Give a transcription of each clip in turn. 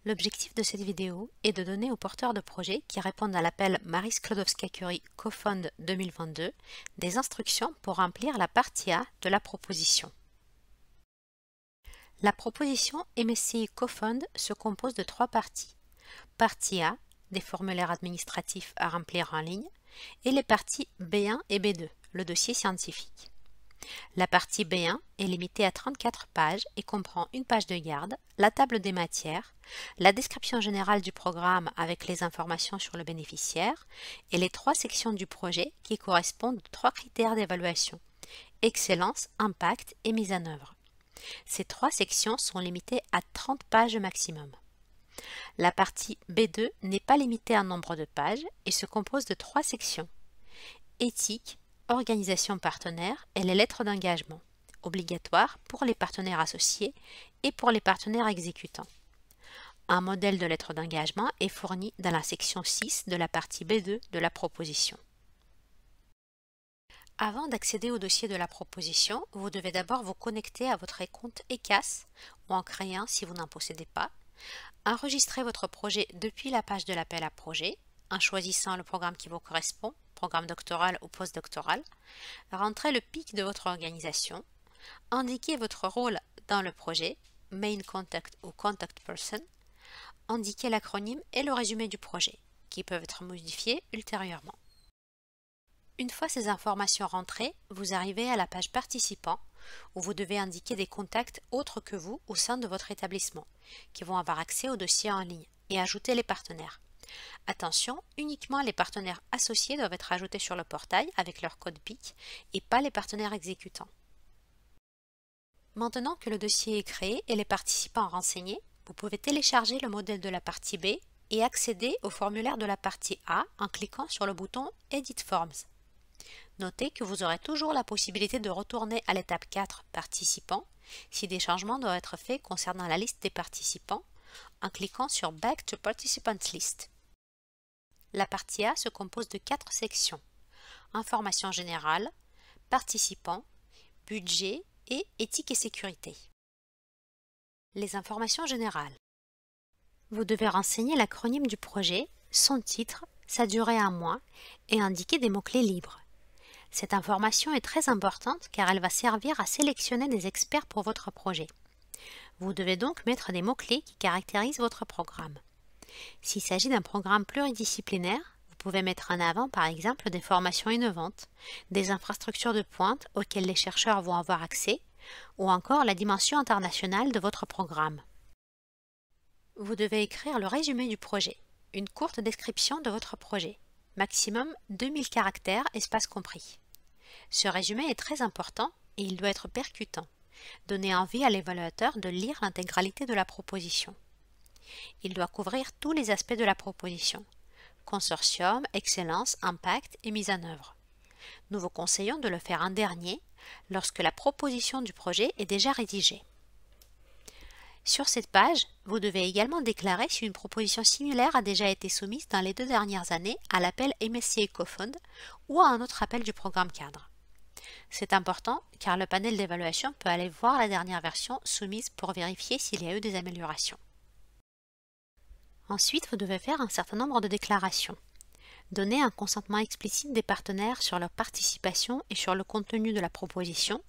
L'objectif de cette vidéo est de donner aux porteurs de projets qui répondent à l'appel Marie Sklodowska-Curie CoFund 2022 des instructions pour remplir la partie A de la proposition. La proposition MSCI CoFund se compose de 3 parties. Partie A, des formulaires administratifs à remplir en ligne, et les parties B1 et B2, le dossier scientifique. La partie B1 est limitée à 34 pages et comprend une page de garde, la table des matières, la description générale du programme avec les informations sur le bénéficiaire et les 3 sections du projet qui correspondent aux 3 critères d'évaluation: excellence, impact et mise en œuvre. Ces 3 sections sont limitées à 30 pages maximum. La partie B2 n'est pas limitée en nombre de pages et se compose de 3 sections: éthique, organisation partenaire et les lettres d'engagement, obligatoires pour les partenaires associés et pour les partenaires exécutants. Un modèle de lettre d'engagement est fourni dans la section 6 de la partie B2 de la proposition. Avant d'accéder au dossier de la proposition, vous devez d'abord vous connecter à votre compte ECAS ou en créer un si vous n'en possédez pas, enregistrer votre projet depuis la page de l'appel à projet en choisissant le programme qui vous correspond, programme doctoral ou postdoctoral, rentrez le PIC de votre organisation, indiquez votre rôle dans le projet, Main Contact ou Contact Person, indiquez l'acronyme et le résumé du projet, qui peuvent être modifiés ultérieurement. Une fois ces informations rentrées, vous arrivez à la page Participants, où vous devez indiquer des contacts autres que vous au sein de votre établissement, qui vont avoir accès au dossier en ligne, et ajouter les partenaires. Attention, uniquement les partenaires associés doivent être ajoutés sur le portail avec leur code PIC et pas les partenaires exécutants. Maintenant que le dossier est créé et les participants renseignés, vous pouvez télécharger le modèle de la partie B et accéder au formulaire de la partie A en cliquant sur le bouton Edit Forms. Notez que vous aurez toujours la possibilité de retourner à l'étape 4 Participants si des changements doivent être faits concernant la liste des participants en cliquant sur Back to Participants List. La partie A se compose de 4 sections: information générale, participants, budget et éthique et sécurité. Les informations générales. Vous devez renseigner l'acronyme du projet, son titre, sa durée en mois et indiquer des mots-clés libres. Cette information est très importante car elle va servir à sélectionner des experts pour votre projet. Vous devez donc mettre des mots-clés qui caractérisent votre programme. S'il s'agit d'un programme pluridisciplinaire, vous pouvez mettre en avant par exemple des formations innovantes, des infrastructures de pointe auxquelles les chercheurs vont avoir accès, ou encore la dimension internationale de votre programme. Vous devez écrire le résumé du projet, une courte description de votre projet, maximum 2000 caractères, espace compris. Ce résumé est très important et il doit être percutant, donner envie à l'évaluateur de lire l'intégralité de la proposition. Il doit couvrir tous les aspects de la proposition: consortium, excellence, impact et mise en œuvre. Nous vous conseillons de le faire en dernier, lorsque la proposition du projet est déjà rédigée. Sur cette page, vous devez également déclarer si une proposition similaire a déjà été soumise dans les 2 dernières années à l'appel MSCI CoFund ou à un autre appel du programme cadre. C'est important car le panel d'évaluation peut aller voir la dernière version soumise pour vérifier s'il y a eu des améliorations. Ensuite, vous devez faire un certain nombre de déclarations. Donner un consentement explicite des partenaires sur leur participation et sur le contenu de la proposition.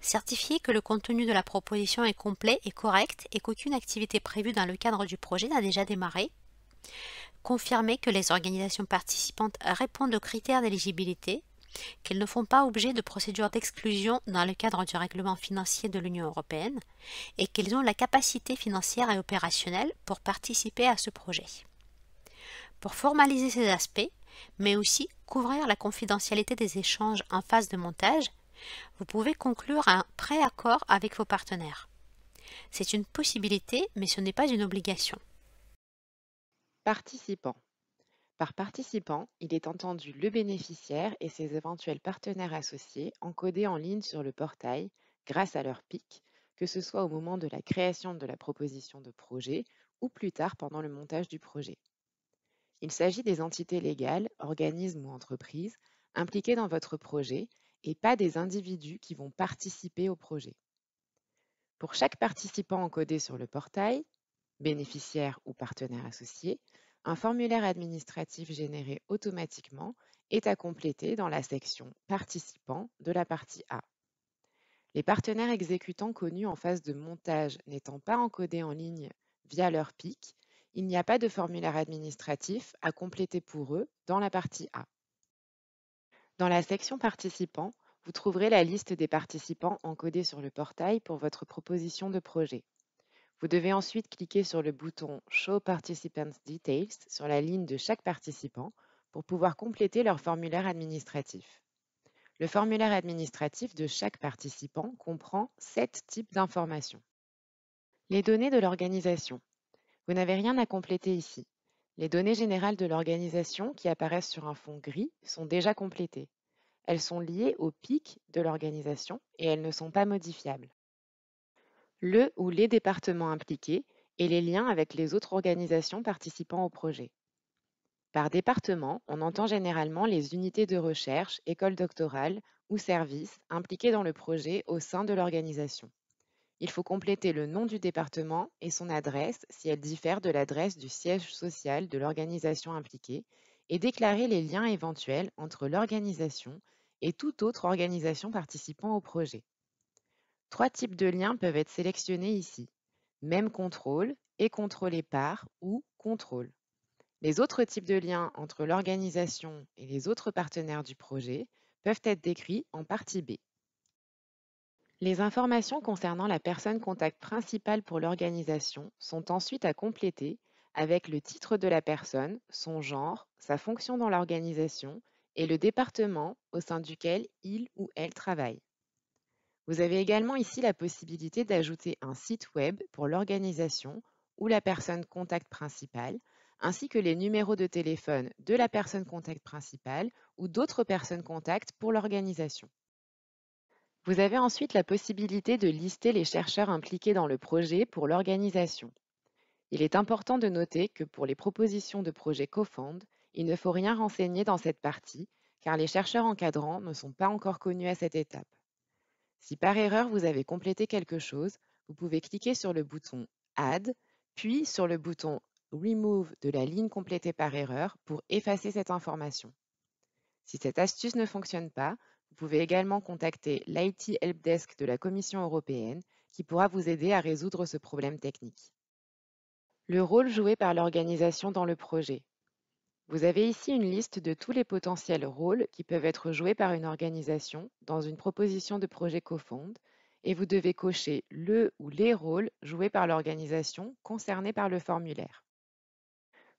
Certifier que le contenu de la proposition est complet et correct et qu'aucune activité prévue dans le cadre du projet n'a déjà démarré. Confirmer que les organisations participantes répondent aux critères d'éligibilité, qu'elles ne font pas objet de procédures d'exclusion dans le cadre du règlement financier de l'Union européenne et qu'elles ont la capacité financière et opérationnelle pour participer à ce projet. Pour formaliser ces aspects, mais aussi couvrir la confidentialité des échanges en phase de montage, vous pouvez conclure un pré-accord avec vos partenaires. C'est une possibilité, mais ce n'est pas une obligation. Participants. Par participant, il est entendu le bénéficiaire et ses éventuels partenaires associés encodés en ligne sur le portail grâce à leur PIC, que ce soit au moment de la création de la proposition de projet ou plus tard pendant le montage du projet. Il s'agit des entités légales, organismes ou entreprises impliquées dans votre projet et pas des individus qui vont participer au projet. Pour chaque participant encodé sur le portail, bénéficiaire ou partenaire associé, un formulaire administratif généré automatiquement est à compléter dans la section Participants de la partie A. Les partenaires exécutants connus en phase de montage n'étant pas encodés en ligne via leur PIC, il n'y a pas de formulaire administratif à compléter pour eux dans la partie A. Dans la section Participants, vous trouverez la liste des participants encodés sur le portail pour votre proposition de projet. Vous devez ensuite cliquer sur le bouton Show Participants Details sur la ligne de chaque participant pour pouvoir compléter leur formulaire administratif. Le formulaire administratif de chaque participant comprend 7 types d'informations. Les données de l'organisation. Vous n'avez rien à compléter ici. Les données générales de l'organisation qui apparaissent sur un fond gris sont déjà complétées. Elles sont liées au PIC de l'organisation et elles ne sont pas modifiables. Le ou les départements impliqués et les liens avec les autres organisations participant au projet. Par département, on entend généralement les unités de recherche, écoles doctorales ou services impliqués dans le projet au sein de l'organisation. Il faut compléter le nom du département et son adresse si elle diffère de l'adresse du siège social de l'organisation impliquée et déclarer les liens éventuels entre l'organisation et toute autre organisation participant au projet. 3 types de liens peuvent être sélectionnés ici. Même contrôle et contrôlé par ou contrôle. Les autres types de liens entre l'organisation et les autres partenaires du projet peuvent être décrits en partie B. Les informations concernant la personne contact principale pour l'organisation sont ensuite à compléter avec le titre de la personne, son genre, sa fonction dans l'organisation et le département au sein duquel il ou elle travaille. Vous avez également ici la possibilité d'ajouter un site web pour l'organisation ou la personne contact principale, ainsi que les numéros de téléphone de la personne contact principale ou d'autres personnes contact pour l'organisation. Vous avez ensuite la possibilité de lister les chercheurs impliqués dans le projet pour l'organisation. Il est important de noter que pour les propositions de projet CoFound, il ne faut rien renseigner dans cette partie, car les chercheurs encadrants ne sont pas encore connus à cette étape. Si par erreur vous avez complété quelque chose, vous pouvez cliquer sur le bouton Add, puis sur le bouton Remove de la ligne complétée par erreur pour effacer cette information. Si cette astuce ne fonctionne pas, vous pouvez également contacter l'IT Helpdesk de la Commission européenne qui pourra vous aider à résoudre ce problème technique. Le rôle joué par l'organisation dans le projet. Vous avez ici une liste de tous les potentiels rôles qui peuvent être joués par une organisation dans une proposition de projet CoFound et vous devez cocher le ou les rôles joués par l'organisation concernée par le formulaire.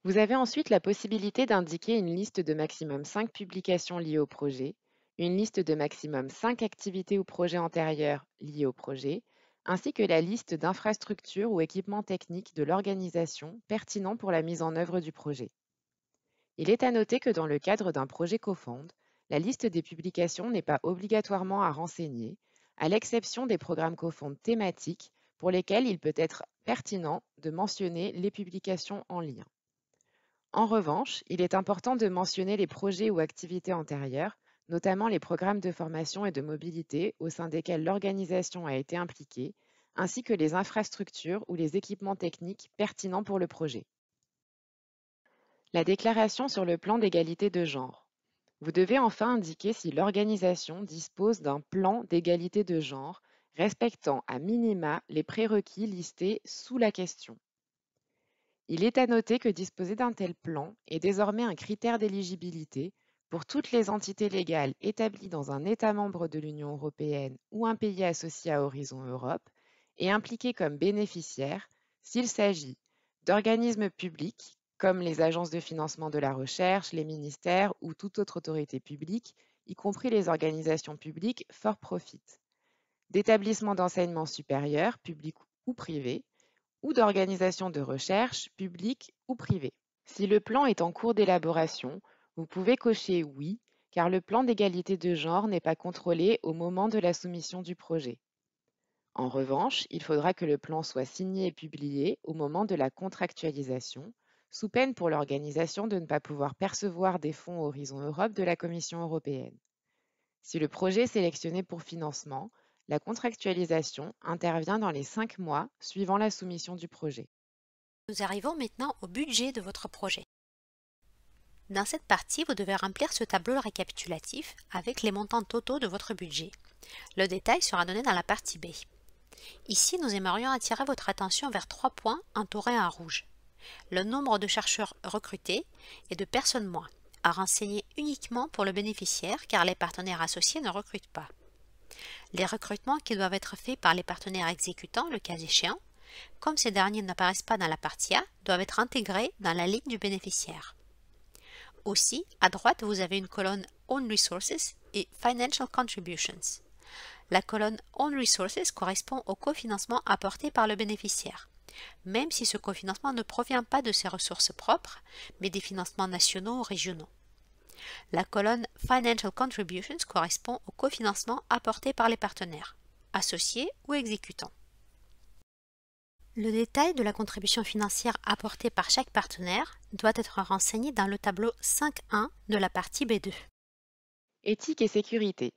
Vous avez ensuite la possibilité d'indiquer une liste de maximum 5 publications liées au projet, une liste de maximum 5 activités ou projets antérieurs liés au projet, ainsi que la liste d'infrastructures ou équipements techniques de l'organisation pertinents pour la mise en œuvre du projet. Il est à noter que dans le cadre d'un projet CoFound, la liste des publications n'est pas obligatoirement à renseigner, à l'exception des programmes CoFound thématiques pour lesquels il peut être pertinent de mentionner les publications en lien. En revanche, il est important de mentionner les projets ou activités antérieures, notamment les programmes de formation et de mobilité au sein desquels l'organisation a été impliquée, ainsi que les infrastructures ou les équipements techniques pertinents pour le projet. La déclaration sur le plan d'égalité de genre. Vous devez enfin indiquer si l'organisation dispose d'un plan d'égalité de genre respectant à minima les prérequis listés sous la question. Il est à noter que disposer d'un tel plan est désormais un critère d'éligibilité pour toutes les entités légales établies dans un État membre de l'Union européenne ou un pays associé à Horizon Europe et impliqués comme bénéficiaires s'il s'agit d'organismes publics comme les agences de financement de la recherche, les ministères ou toute autre autorité publique, y compris les organisations publiques for profit, d'établissements d'enseignement supérieur, publics ou privés, ou d'organisations de recherche, publiques ou privées. Si le plan est en cours d'élaboration, vous pouvez cocher oui, car le plan d'égalité de genre n'est pas contrôlé au moment de la soumission du projet. En revanche, il faudra que le plan soit signé et publié au moment de la contractualisation, sous peine pour l'organisation de ne pas pouvoir percevoir des fonds Horizon Europe de la Commission européenne. Si le projet est sélectionné pour financement, la contractualisation intervient dans les 5 mois suivant la soumission du projet. Nous arrivons maintenant au budget de votre projet. Dans cette partie, vous devez remplir ce tableau récapitulatif avec les montants totaux de votre budget. Le détail sera donné dans la partie B. Ici, nous aimerions attirer votre attention vers 3 points entourés en rouge. Le nombre de chercheurs recrutés et de personnes moins, à renseigner uniquement pour le bénéficiaire car les partenaires associés ne recrutent pas. Les recrutements qui doivent être faits par les partenaires exécutants, le cas échéant, comme ces derniers n'apparaissent pas dans la partie A, doivent être intégrés dans la ligne du bénéficiaire. Aussi, à droite, vous avez une colonne Own Resources et Financial Contributions. La colonne Own Resources correspond au cofinancement apporté par le bénéficiaire, même si ce cofinancement ne provient pas de ses ressources propres, mais des financements nationaux ou régionaux. La colonne Financial Contributions correspond au cofinancement apporté par les partenaires, associés ou exécutants. Le détail de la contribution financière apportée par chaque partenaire doit être renseigné dans le tableau 5.1 de la partie B2. Éthique et sécurité.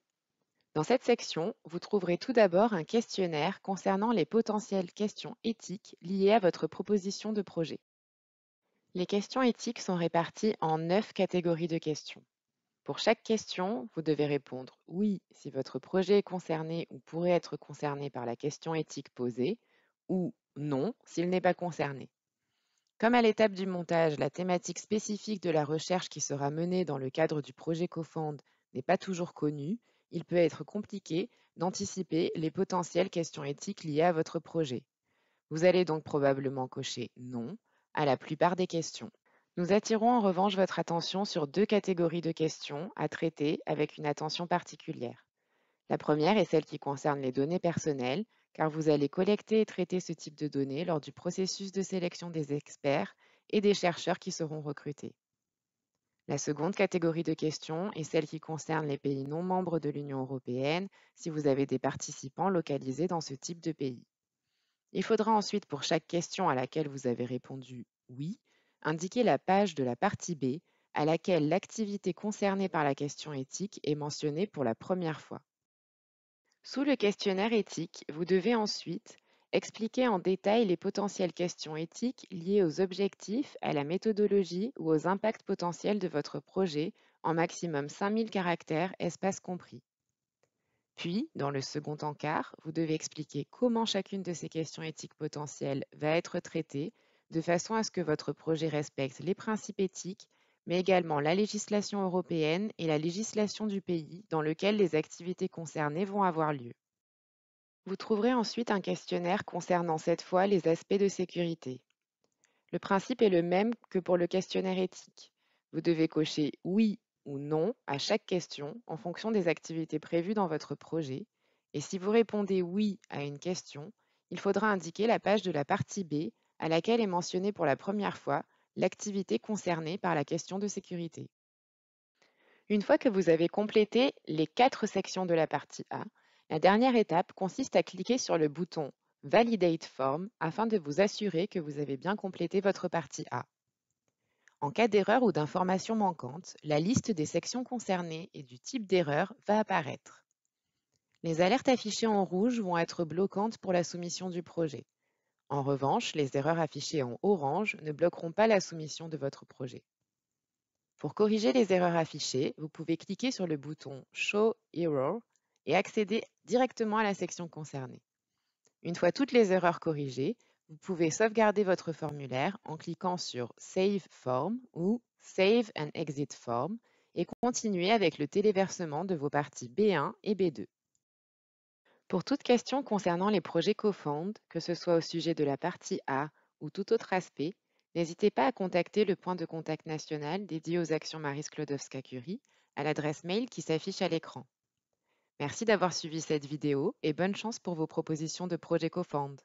Dans cette section, vous trouverez tout d'abord un questionnaire concernant les potentielles questions éthiques liées à votre proposition de projet. Les questions éthiques sont réparties en 9 catégories de questions. Pour chaque question, vous devez répondre oui si votre projet est concerné ou pourrait être concerné par la question éthique posée, ou non s'il n'est pas concerné. Comme à l'étape du montage, la thématique spécifique de la recherche qui sera menée dans le cadre du projet CoFound n'est pas toujours connue, il peut être compliqué d'anticiper les potentielles questions éthiques liées à votre projet. Vous allez donc probablement cocher non à la plupart des questions. Nous attirons en revanche votre attention sur 2 catégories de questions à traiter avec une attention particulière. La première est celle qui concerne les données personnelles, car vous allez collecter et traiter ce type de données lors du processus de sélection des experts et des chercheurs qui seront recrutés. La seconde catégorie de questions est celle qui concerne les pays non membres de l'Union européenne, si vous avez des participants localisés dans ce type de pays. Il faudra ensuite, pour chaque question à laquelle vous avez répondu oui, indiquer la page de la partie B à laquelle l'activité concernée par la question éthique est mentionnée pour la première fois. Sous le questionnaire éthique, vous devez ensuite expliquer en détail les potentielles questions éthiques liées aux objectifs, à la méthodologie ou aux impacts potentiels de votre projet en maximum 5000 caractères, espace compris. Puis, dans le second encart, vous devez expliquer comment chacune de ces questions éthiques potentielles va être traitée de façon à ce que votre projet respecte les principes éthiques, mais également la législation européenne et la législation du pays dans lequel les activités concernées vont avoir lieu. Vous trouverez ensuite un questionnaire concernant cette fois les aspects de sécurité. Le principe est le même que pour le questionnaire éthique. Vous devez cocher oui ou non à chaque question en fonction des activités prévues dans votre projet. Et si vous répondez oui à une question, il faudra indiquer la page de la partie B à laquelle est mentionnée pour la première fois l'activité concernée par la question de sécurité. Une fois que vous avez complété les 4 sections de la partie A, la dernière étape consiste à cliquer sur le bouton Validate Form afin de vous assurer que vous avez bien complété votre partie A. En cas d'erreur ou d'information manquante, la liste des sections concernées et du type d'erreur va apparaître. Les alertes affichées en rouge vont être bloquantes pour la soumission du projet. En revanche, les erreurs affichées en orange ne bloqueront pas la soumission de votre projet. Pour corriger les erreurs affichées, vous pouvez cliquer sur le bouton Show Error et accéder directement à la section concernée. Une fois toutes les erreurs corrigées, vous pouvez sauvegarder votre formulaire en cliquant sur Save Form ou Save and Exit Form et continuer avec le téléversement de vos parties B1 et B2. Pour toute question concernant les projets CoFound, que ce soit au sujet de la partie A ou tout autre aspect, n'hésitez pas à contacter le point de contact national dédié aux actions Marie Sklodowska-Curie à l'adresse mail qui s'affiche à l'écran. Merci d'avoir suivi cette vidéo et bonne chance pour vos propositions de projet CoFound.